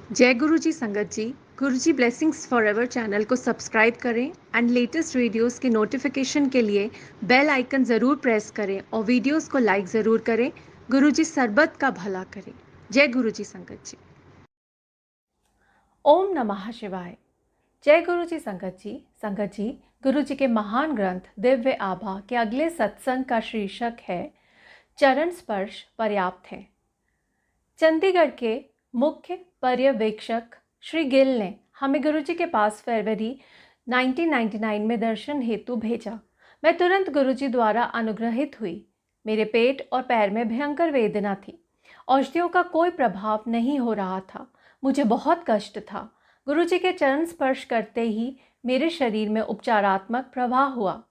जय गुरु जी संगत जी। गुरु जी blessings forever channel को सब्सक्राइब करें एंड लेटेस्ट वीडियोस के नोटिफिकेशन के लिए बेल आइकन ज़रूर प्रेस करें और वीडियोस को लाइक ज़रूर करें। गुरु जी सरबत का भला करें। जय गुरु जी संगत जी। ओम नमः शिवाय। जय गुरु जी संगत जी। संगत जी, गुरु जी के महान ग्रंथ दिव्य आभा के अगले सत्संग का शीर्षक है चरण स्पर्श पर्याप्त है। चंडीगढ़ के मुख्य पर्यवेक्षक श्री गिल ने हमें गुरु जी के पास फरवरी 1999 में दर्शन हेतु भेजा। मैं तुरंत गुरु जी द्वारा अनुग्रहित हुई। मेरे पेट और पैर में भयंकर वेदना थी। औषधियों का कोई प्रभाव नहीं हो रहा था। मुझे बहुत कष्ट था। गुरु जी के चरण स्पर्श करते ही मेरे शरीर में उपचारात्मक प्रवाह हुआ।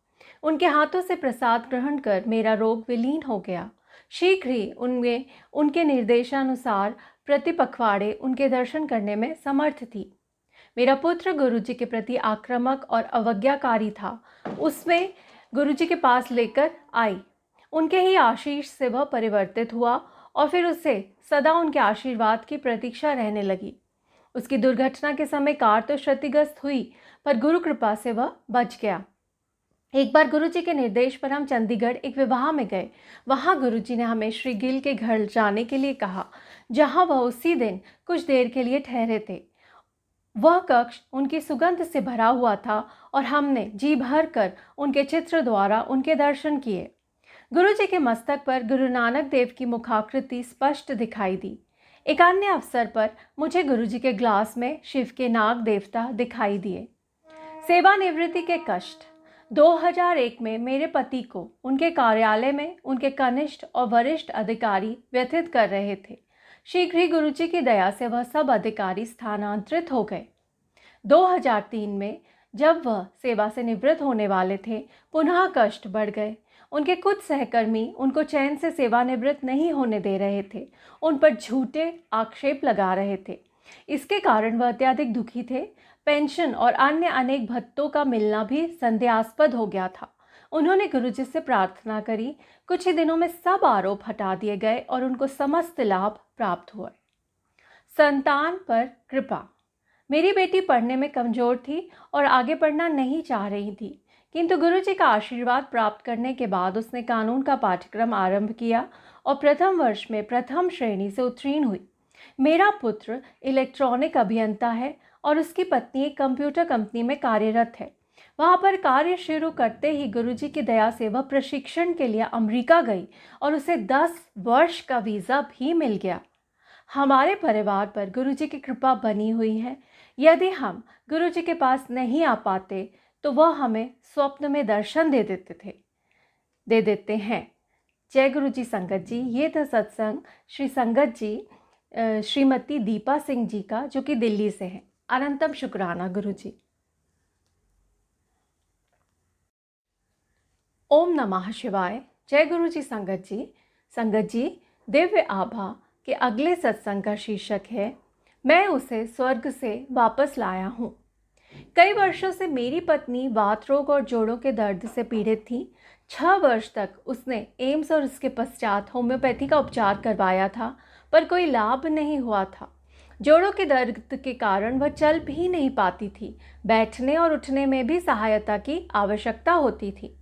उनके हाथों से प्रसाद ग्रहण कर मेरा रोग विलीन हो गया। शीघ्र ही उनमें उनके निर्देशानुसार प्रति पखवाड़े उनके दर्शन करने में समर्थ थी। मेरा पुत्र गुरुजी के प्रति आक्रामक और अवज्ञाकारी था। उसमें गुरुजी के पास लेकर आई। उनके ही आशीष से वह परिवर्तित हुआ और फिर उसे सदा उनके आशीर्वाद की प्रतीक्षा रहने लगी। उसकी दुर्घटना के समय कार तो क्षतिग्रस्त हुई, पर गुरु कृपा से वह बच गया। एक बार गुरुजी के निर्देश पर हम चंडीगढ़ एक विवाह में गए। वहाँ गुरुजी ने हमें श्री गिल के घर जाने के लिए कहा, जहाँ वह उसी दिन कुछ देर के लिए ठहरे थे। वह कक्ष उनकी सुगंध से भरा हुआ था और हमने जी भर कर उनके चित्र द्वारा उनके दर्शन किए। गुरुजी के मस्तक पर गुरु नानक देव की मुखाकृति स्पष्ट दिखाई दी। एक अन्य अवसर पर मुझे गुरुजी के ग्लास में शिव के नाग देवता दिखाई दिए। सेवानिवृत्ति के कष्ट। 2001 में मेरे पति को उनके कार्यालय में उनके कनिष्ठ और वरिष्ठ अधिकारी व्यथित कर रहे थे। शीघ्र ही गुरुजी की दया से वह सब अधिकारी स्थानांतरित हो गए। 2003 में जब वह सेवा से निवृत्त होने वाले थे, पुनः कष्ट बढ़ गए। उनके कुछ सहकर्मी उनको चैन से सेवानिवृत्त नहीं होने दे रहे थे। उन पर झूठे आक्षेप लगा रहे थे। इसके कारण वह अत्यधिक दुखी थे। पेंशन और अन्य अनेक भत्तों का मिलना भी संदेहास्पद हो गया था। उन्होंने गुरुजी से प्रार्थना करी। कुछ ही दिनों में सब आरोप हटा दिए गए और उनको समस्त लाभ प्राप्त हुए। संतान पर कृपा। मेरी बेटी पढ़ने में कमजोर थी और आगे पढ़ना नहीं चाह रही थी, किंतु गुरुजी का आशीर्वाद प्राप्त करने के बाद उसने कानून का पाठ्यक्रम आरंभ किया और प्रथम वर्ष में प्रथम श्रेणी से उत्तीर्ण हुई। मेरा पुत्र इलेक्ट्रॉनिक अभियंता है और उसकी पत्नी एक कंप्यूटर कंपनी में कार्यरत है। वहाँ पर कार्य शुरू करते ही गुरुजी की दया से वह प्रशिक्षण के लिए अमेरिका गई और उसे 10 वर्ष का वीज़ा भी मिल गया। हमारे परिवार पर गुरुजी की कृपा बनी हुई है। यदि हम गुरुजी के पास नहीं आ पाते तो वह हमें स्वप्न में दर्शन दे देते हैं। जय गुरुजी संगत जी। ये था सत्संग श्री संगत जी श्रीमती दीपा सिंह जी का, जो कि दिल्ली से है। अनंतम शुक्राना गुरुजी। ओम नमः शिवाय। जय गुरुजी संगत जी। संगत जी, दिव्य आभा के अगले सत्संग का शीर्षक है मैं उसे स्वर्ग से वापस लाया हूँ। कई वर्षों से मेरी पत्नी वात रोग और जोड़ों के दर्द से पीड़ित थी। 6 वर्ष तक उसने एम्स और उसके पश्चात होम्योपैथी का उपचार करवाया था, पर कोई लाभ नहीं हुआ था। जोड़ों के दर्द के कारण वह चल भी नहीं पाती थी। बैठने और उठने में भी सहायता की आवश्यकता होती थी।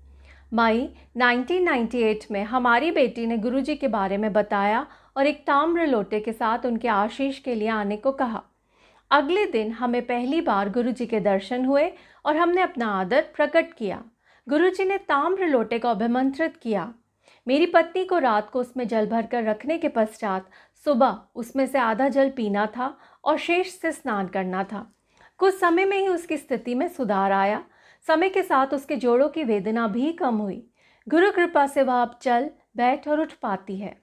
मई 1998 में हमारी बेटी ने गुरुजी के बारे में बताया और एक ताम्र लोटे के साथ उनके आशीष के लिए आने को कहा। अगले दिन हमें पहली बार गुरुजी के दर्शन हुए और हमने अपना आदर प्रकट किया। गुरुजी ने ताम्र लोटे को अभिमंत्रित किया। मेरी पत्नी को रात को उसमें जल भरकर रखने के पश्चात सुबह उसमें से आधा जल पीना था और शेष से स्नान करना था। कुछ समय में ही उसकी स्थिति में सुधार आया। समय के साथ उसके जोड़ों की वेदना भी कम हुई। गुरु कृपा से वह अब चल, बैठ और उठ पाती है।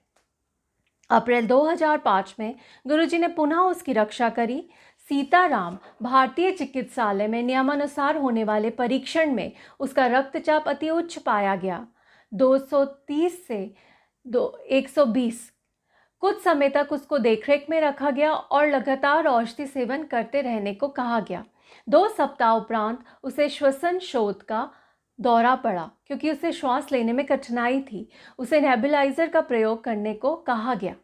अप्रैल 2005 में गुरुजी ने पुनः उसकी रक्षा करी। सीताराम भारतीय चिकित्सालय में नियमानुसार होने वाले परीक्षण में उसका रक्तचाप अति उच्च पाया गया, 230 से 120। कुछ समय तक उसको देखरेख में रखा गया और लगातार औषधि सेवन करते रहने को कहा गया। 2 सप्ताह उपरांत उसे श्वसन शोथ का दौरा पड़ा क्योंकि उसे श्वास लेने में कठिनाई थी। उसे नेबुलाइजर का प्रयोग करने को कहा गया।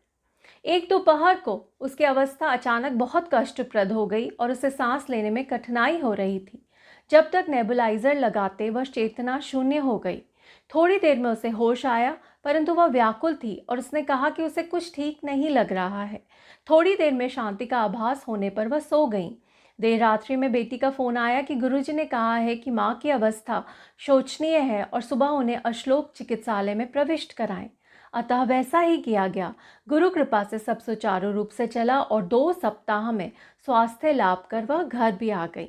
एक दोपहर को उसकी अवस्था अचानक बहुत कष्टप्रद हो गई और उसे सांस लेने में कठिनाई हो रही थी। जब तक नेबुलाइजर लगाते वह चेतना शून्य हो गई। थोड़ी देर में उसे होश आया, परंतु वह व्याकुल थी और उसने कहा कि उसे कुछ ठीक नहीं लग रहा है। थोड़ी देर में शांति का आभास होने पर वह सो गई। देर रात्रि में बेटी का फोन आया कि गुरुजी ने कहा है कि माँ की अवस्था शोचनीय है और सुबह उन्हें अश्लोक चिकित्सालय में प्रविष्ट कराएं। अतः वैसा ही किया गया। गुरु कृपा से सब सुचारू रूप से चला और 2 सप्ताह में स्वास्थ्य लाभ कर वह घर भी आ गई।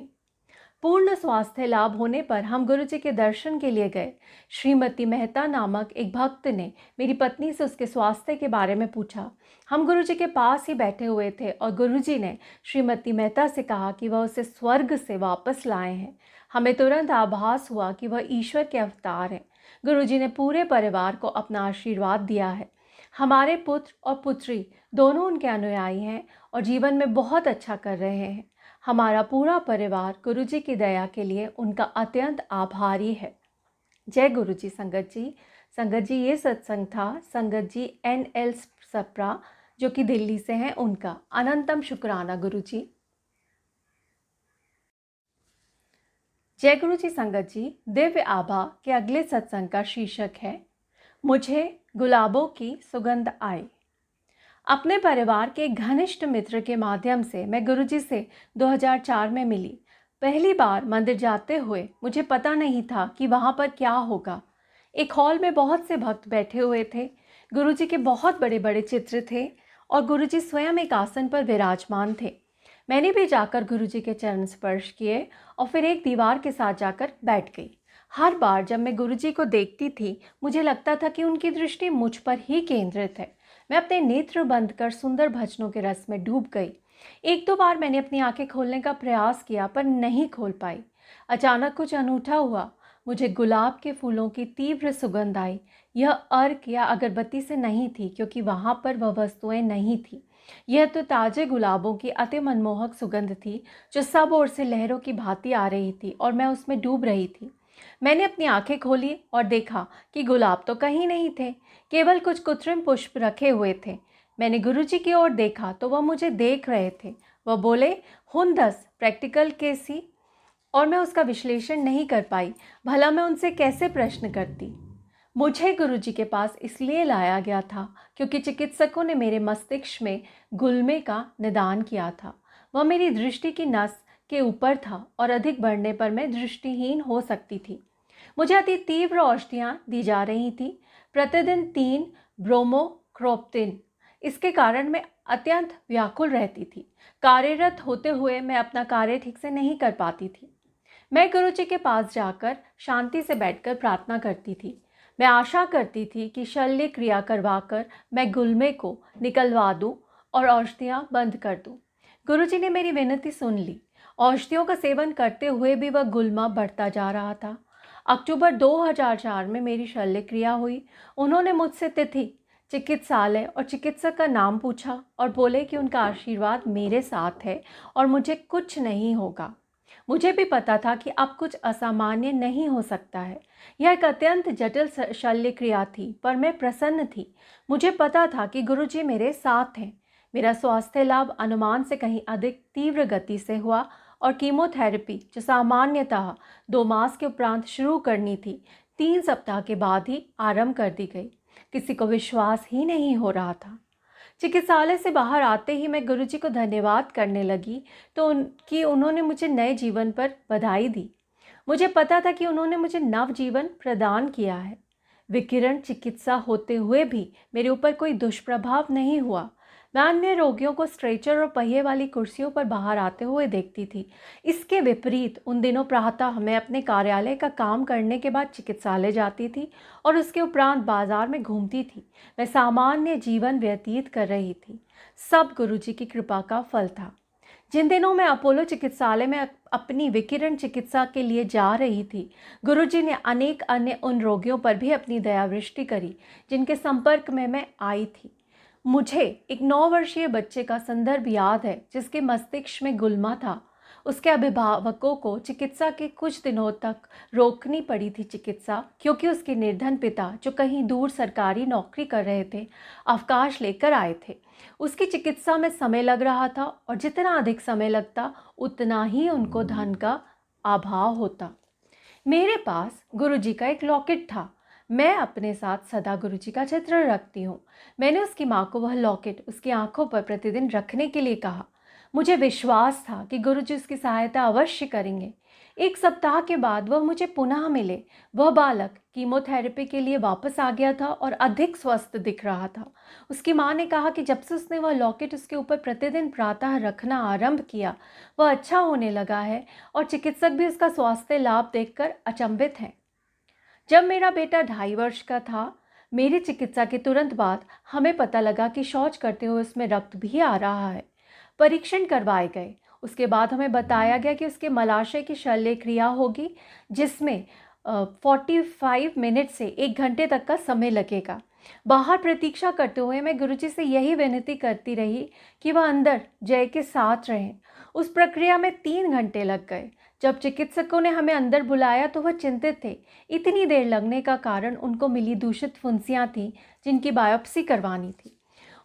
पूर्ण स्वास्थ्य लाभ होने पर हम गुरुजी के दर्शन के लिए गए। श्रीमती मेहता नामक एक भक्त ने मेरी पत्नी से उसके स्वास्थ्य के बारे में पूछा। हम गुरुजी के पास ही बैठे हुए थे और गुरुजी ने श्रीमती मेहता से कहा कि वह उसे स्वर्ग से वापस लाए हैं। हमें तुरंत आभास हुआ कि वह ईश्वर के अवतार हैं। गुरुजी ने पूरे परिवार को अपना आशीर्वाद दिया है। हमारे पुत्र और पुत्री दोनों उनके अनुयायी हैं और जीवन में बहुत अच्छा कर रहे हैं। हमारा पूरा परिवार गुरुजी की दया के लिए उनका अत्यंत आभारी है। जय गुरुजी संगत जी। संगत जी, ये सत्संग था संगत जी NL सप्रा जो कि दिल्ली से हैं, उनका अनंतम शुक्राना गुरुजी। जय गुरुजी संगत जी। दिव्य आभा के अगले सत्संग का शीर्षक है मुझे गुलाबों की सुगंध आई। अपने परिवार के एक घनिष्ठ मित्र के माध्यम से मैं गुरुजी से 2004 में मिली। पहली बार मंदिर जाते हुए मुझे पता नहीं था कि वहाँ पर क्या होगा। एक हॉल में बहुत से भक्त बैठे हुए थे। गुरुजी के बहुत बड़े बड़े चित्र थे और गुरुजी स्वयं एक आसन पर विराजमान थे। मैंने भी जाकर गुरुजी के चरण स्पर्श किए और फिर एक दीवार के साथ जाकर बैठ गई। हर बार जब मैं गुरुजी को देखती थी मुझे लगता था कि उनकी दृष्टि मुझ पर ही केंद्रित है। मैं अपने नेत्र बंद कर सुंदर भजनों के रस में डूब गई। 1-2 बार मैंने अपनी आंखें खोलने का प्रयास किया पर नहीं खोल पाई। अचानक कुछ अनूठा हुआ। मुझे गुलाब के फूलों की तीव्र सुगंध आई। यह अर्क या अगरबत्ती से नहीं थी क्योंकि वहाँ पर वह वस्तुएं नहीं थी। यह तो ताजे गुलाबों की अति मनमोहक सुगंध थी जो सब ओर से लहरों की भांति आ रही थी और मैं उसमें डूब रही थी। मैंने अपनी आंखें खोली और देखा कि गुलाब तो कहीं नहीं थे, केवल कुछ कृत्रिम पुष्प रखे हुए थे। मैंने गुरुजी की ओर देखा तो वह मुझे देख रहे थे। वह बोले, हुंदस प्रैक्टिकल केसी, और मैं उसका विश्लेषण नहीं कर पाई। भला मैं उनसे कैसे प्रश्न करती। मुझे गुरुजी के पास इसलिए लाया गया था क्योंकि चिकित्सकों ने मेरे मस्तिष्क में गुलमे का निदान किया था। वह मेरी दृष्टि की नस के ऊपर था और अधिक बढ़ने पर मैं दृष्टिहीन हो सकती थी। मुझे अति तीव्र औषधियाँ दी जा रही थी, प्रतिदिन 3 ब्रोमोक्रोप्टिन। इसके कारण मैं अत्यंत व्याकुल रहती थी। कार्यरत होते हुए मैं अपना कार्य ठीक से नहीं कर पाती थी। मैं गुरुजी के पास जाकर शांति से बैठकर प्रार्थना करती थी। मैं आशा करती थी कि शल्य क्रिया करवाकर मैं गुलमे को निकलवा दूं और औषधियाँ बंद कर दूं। गुरुजी ने मेरी विनती सुन ली। औषधियों का सेवन करते हुए भी वह गुलमा बढ़ता जा रहा था। अक्टूबर 2004 में मेरी शल्य क्रिया हुई। उन्होंने मुझसे तिथि, चिकित्सालय और चिकित्सक का नाम पूछा और बोले कि उनका आशीर्वाद मेरे साथ है और मुझे कुछ नहीं होगा। मुझे भी पता था कि अब कुछ असामान्य नहीं हो सकता है। यह एक अत्यंत जटिल शल्य क्रिया थी, पर मैं प्रसन्न थी। मुझे पता था कि गुरुजी मेरे साथ हैं। मेरा स्वास्थ्य लाभ अनुमान से कहीं अधिक तीव्र गति से हुआ और कीमोथेरेपी जो सामान्यतः 2 मास के उपरांत शुरू करनी थी, 3 सप्ताह के बाद ही आरंभ कर दी गई। किसी को विश्वास ही नहीं हो रहा था। चिकित्सालय से बाहर आते ही मैं गुरुजी को धन्यवाद करने लगी तो उन्होंने मुझे नए जीवन पर बधाई दी। मुझे पता था कि उन्होंने मुझे नव जीवन प्रदान किया है। विकिरण चिकित्सा होते हुए भी मेरे ऊपर कोई दुष्प्रभाव नहीं हुआ। मैं अन्य रोगियों को स्ट्रेचर और पहिए वाली कुर्सियों पर बाहर आते हुए देखती थी। इसके विपरीत उन दिनों प्रातः मैं अपने कार्यालय का काम करने के बाद चिकित्सालय जाती थी और उसके उपरांत बाजार में घूमती थी। मैं सामान्य जीवन व्यतीत कर रही थी। सब गुरुजी की कृपा का फल था। जिन दिनों मैं अपोलो चिकित्सालय में अपनी विकिरण चिकित्सा के लिए जा रही थी, गुरुजी ने अनेक अन्य उन रोगियों पर भी अपनी दयावृष्टि करी जिनके संपर्क में मैं आई थी। मुझे एक 9 वर्षीय बच्चे का संदर्भ याद है जिसके मस्तिष्क में गुलमा था। उसके अभिभावकों को चिकित्सा के कुछ दिनों तक रोकनी पड़ी थी चिकित्सा, क्योंकि उसके निर्धन पिता, जो कहीं दूर सरकारी नौकरी कर रहे थे, अवकाश लेकर आए थे। उसकी चिकित्सा में समय लग रहा था और जितना अधिक समय लगता उतना ही उनको धन का अभाव होता। मेरे पास गुरुजी का एक लॉकेट था। मैं अपने साथ सदा गुरुजी का चित्र रखती हूँ। मैंने उसकी माँ को वह लॉकेट उसकी आंखों पर प्रतिदिन रखने के लिए कहा। मुझे विश्वास था कि गुरुजी उसकी सहायता अवश्य करेंगे। 1 सप्ताह के बाद वह मुझे पुनः मिले। वह बालक कीमोथेरेपी के लिए वापस आ गया था और अधिक स्वस्थ दिख रहा था। उसकी माँ ने कहा कि जब से उसने वह लॉकेट उसके ऊपर प्रतिदिन प्रातः रखना आरंभ किया, वह अच्छा होने लगा है और चिकित्सक भी उसका स्वास्थ्य लाभ देखकर अचंभित हैं। जब मेरा बेटा 2.5 वर्ष का था, मेरी चिकित्सा के तुरंत बाद हमें पता लगा कि शौच करते हुए उसमें रक्त भी आ रहा है। परीक्षण करवाए गए। उसके बाद हमें बताया गया कि उसके मलाशय की शल्य क्रिया होगी, जिसमें 45 मिनट से 1 घंटे तक का समय लगेगा। बाहर प्रतीक्षा करते हुए मैं गुरुजी से यही विनती करती रही कि वह अंदर जय के साथ रहें। उस प्रक्रिया में 3 घंटे लग गए। जब चिकित्सकों ने हमें अंदर बुलाया तो वह चिंतित थे। इतनी देर लगने का कारण उनको मिली दूषित फुंसियाँ थीं, जिनकी बायोप्सी करवानी थी।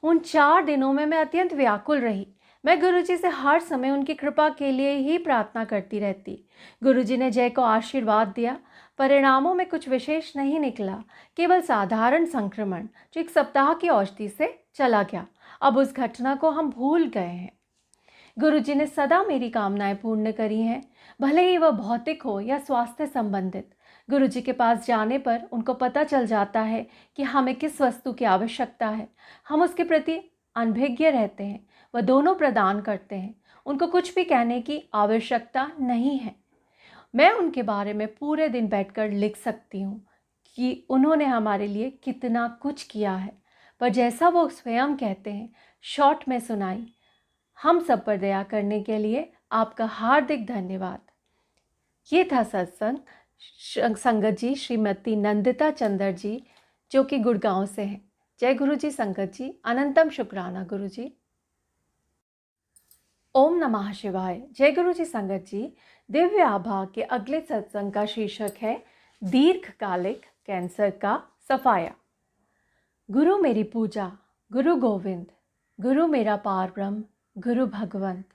उन 4 दिनों में मैं अत्यंत व्याकुल रही। मैं गुरुजी से हर समय उनकी कृपा के लिए ही प्रार्थना करती रहती। गुरुजी ने जय को आशीर्वाद दिया। परिणामों में कुछ विशेष नहीं निकला, केवल साधारण संक्रमण, जो 1 सप्ताह की औषधि से चला गया। अब उस घटना को हम भूल गए हैं। गुरुजी ने सदा मेरी कामनाएं पूर्ण करी हैं, भले ही वह भौतिक हो या स्वास्थ्य संबंधित। गुरुजी के पास जाने पर उनको पता चल जाता है कि हमें किस वस्तु की आवश्यकता है। हम उसके प्रति अनभिज्ञ रहते हैं। वह दोनों प्रदान करते हैं। उनको कुछ भी कहने की आवश्यकता नहीं है। मैं उनके बारे में पूरे दिन बैठकर लिख सकती हूँ कि उन्होंने हमारे लिए कितना कुछ किया है, पर जैसा वो स्वयं कहते हैं, शॉर्ट में सुनाई। हम सब पर दया करने के लिए आपका हार्दिक धन्यवाद। ये था सत्संग संगत जी श्रीमती नंदिता चंद्र जी, जो कि गुड़गांव से हैं। जय गुरु जी संगत जी, अनंतम शुक्राना गुरु जी। ओम नमः शिवाय। जय गुरु जी संगत जी, दिव्य आभा के अगले सत्संग का शीर्षक है दीर्घकालिक कैंसर का सफाया। गुरु मेरी पूजा, गुरु गोविंद, गुरु मेरा पार ब्रह्म, गुरु भगवंत।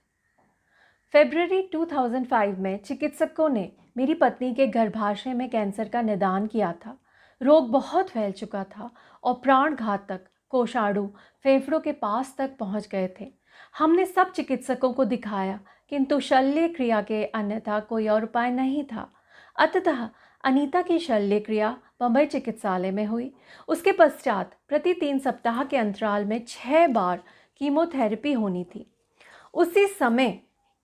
फरवरी 2005 में चिकित्सकों ने मेरी पत्नी के गर्भाशय में कैंसर का निदान किया था। रोग बहुत फैल चुका था और प्राण घातक कोषाणु फेफड़ों के पास तक पहुंच गए थे। हमने सब चिकित्सकों को दिखाया, किंतु शल्य क्रिया के अन्यथा कोई और उपाय नहीं था। अतः अनीता की शल्य क्रिया बम्बई चिकित्सालय में हुई। उसके पश्चात प्रति 3 सप्ताह के अंतराल में 6 बार कीमोथेरेपी होनी थी। उसी समय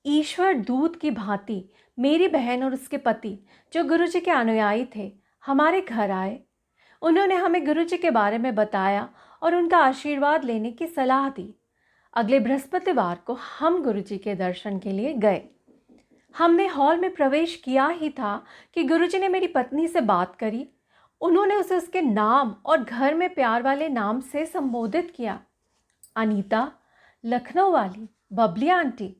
ईश्वर दूत की भांति मेरी बहन और उसके पति, जो गुरुजी के अनुयायी थे, हमारे घर आए। उन्होंने हमें गुरुजी के बारे में बताया और उनका आशीर्वाद लेने की सलाह दी। अगले बृहस्पतिवार को हम गुरुजी के दर्शन के लिए गए। हमने हॉल में प्रवेश किया ही था कि गुरुजी ने मेरी पत्नी से बात करी। उन्होंने उसे उसके नाम और घर में प्यार वाले नाम से संबोधित किया, अनीता, लखनऊ वाली, बबली आंटी।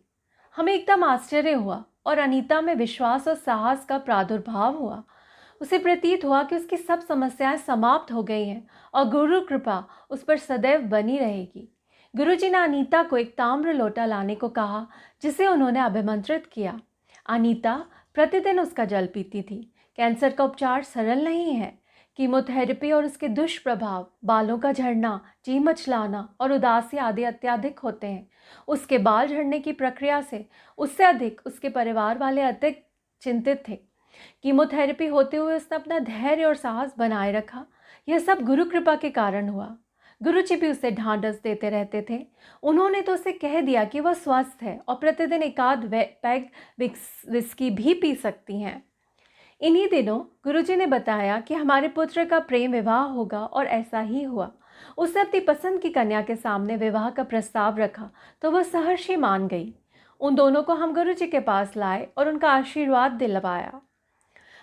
हमें एकदम आश्चर्य हुआ और अनीता में विश्वास और साहस का प्रादुर्भाव हुआ। उसे प्रतीत हुआ कि उसकी सब समस्याएं समाप्त हो गई हैं और गुरु कृपा उस पर सदैव बनी रहेगी। गुरुजी ने अनीता को एक ताम्र लोटा लाने को कहा, जिसे उन्होंने अभिमंत्रित किया। अनीता प्रतिदिन उसका जल पीती थी। कैंसर का उपचार सरल नहीं है। कीमोथेरेपी और उसके दुष्प्रभाव, बालों का झड़ना, जी मचलाना और उदासी आदि अत्यधिक होते हैं। उसके बाल झड़ने की प्रक्रिया से उससे अधिक उसके परिवार वाले अधिक चिंतित थे। कीमोथेरेपी होते हुए उसने अपना धैर्य और साहस बनाए रखा। यह सब गुरु कृपा के कारण हुआ। गुरुजी भी उसे ढांढस देते रहते थे। उन्होंने तो उसे कह दिया कि वह स्वस्थ है और प्रतिदिन 1 पैग विस्की भी पी सकती हैं। इन्हीं दिनों गुरुजी ने बताया कि हमारे पुत्र का प्रेम विवाह होगा और ऐसा ही हुआ। उसने अपनी पसंद की कन्या के सामने विवाह का प्रस्ताव रखा तो वह सहर्षी मान गई। उन दोनों को हम गुरुजी के पास लाए और उनका आशीर्वाद दिलवाया।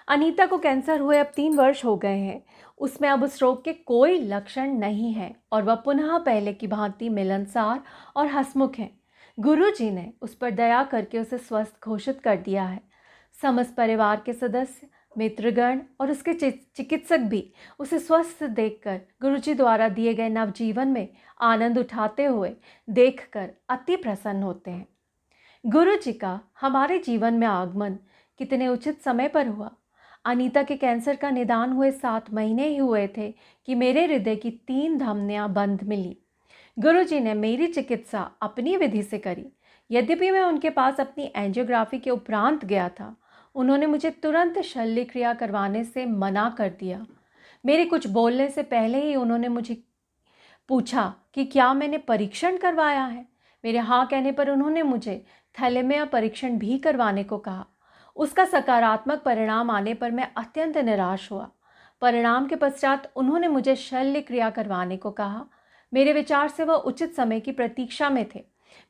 अनीता को कैंसर हुए अब 3 वर्ष हो गए हैं। उसमें अब उस रोग के कोई लक्षण नहीं है और वह पुनः पहले की भांति मिलनसार और हंसमुख है। गुरुजी ने उस पर दया करके उसे स्वस्थ घोषित कर दिया है। समस्त परिवार के सदस्य, मित्रगण और उसके चिकित्सक भी उसे स्वस्थ देखकर गुरुजी द्वारा दिए गए नवजीवन में आनंद उठाते हुए देखकर अति प्रसन्न होते हैं। गुरुजी का हमारे जीवन में आगमन कितने उचित समय पर हुआ। अनीता के कैंसर का निदान हुए 7 महीने ही हुए थे कि मेरे हृदय की 3 धमनियां बंद मिली। गुरुजी ने मेरी चिकित्सा अपनी विधि से करी। यद्यपि मैं उनके पास अपनी एंजियोग्राफी के उपरांत गया था, उन्होंने मुझे तुरंत शल्य क्रिया करवाने से मना कर दिया। मेरे कुछ बोलने से पहले ही उन्होंने मुझे पूछा कि क्या मैंने परीक्षण करवाया है। मेरे हाँ कहने पर उन्होंने मुझे थैलेमिया परीक्षण भी करवाने को कहा। उसका सकारात्मक परिणाम आने पर मैं अत्यंत निराश हुआ। परिणाम के पश्चात उन्होंने मुझे शल्य क्रिया करवाने को कहा। मेरे विचार से वह उचित समय की प्रतीक्षा में थे।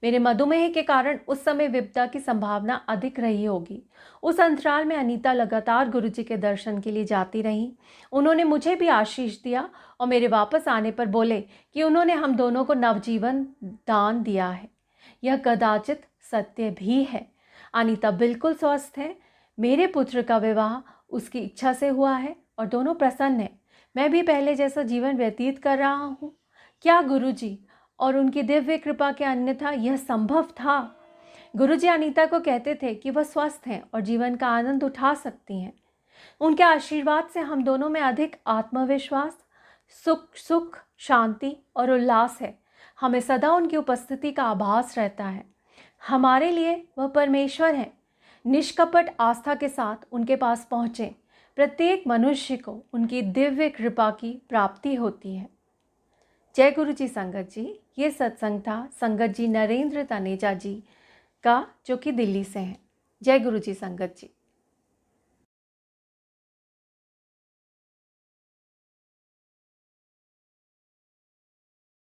मेरे मधुमेह के कारण उस समय विपदा की संभावना अधिक रही होगी। उस अंतराल में अनीता लगातार गुरुजी के दर्शन के लिए जाती रही। उन्होंने मुझे भी आशीष दिया और मेरे वापस आने पर बोले कि उन्होंने हम दोनों को नवजीवन दान दिया है। यह कदाचित सत्य भी है। अनीता बिल्कुल स्वस्थ है। मेरे पुत्र का विवाह उसकी इच्छा से हुआ है और दोनों प्रसन्न हैं। मैं भी पहले जैसा जीवन व्यतीत कर रहा हूँ। क्या गुरुजी और उनकी दिव्य कृपा के अन्यथा यह संभव था? गुरुजी अनीता को कहते थे कि वह स्वस्थ हैं और जीवन का आनंद उठा सकती हैं। उनके आशीर्वाद से हम दोनों में अधिक आत्मविश्वास, सुख, शांति और उल्लास है। हमें सदा उनकी उपस्थिति का आभास रहता है। हमारे लिए वह परमेश्वर हैं। निष्कपट आस्था के साथ उनके पास पहुँचें। प्रत्येक मनुष्य को उनकी दिव्य कृपा की प्राप्ति होती है। जय गुरु जी संगत जी। ये सत्संग था संगत जी नरेंद्र तनेजा जी का, जो कि दिल्ली से हैं। जय गुरु जी संगत जी।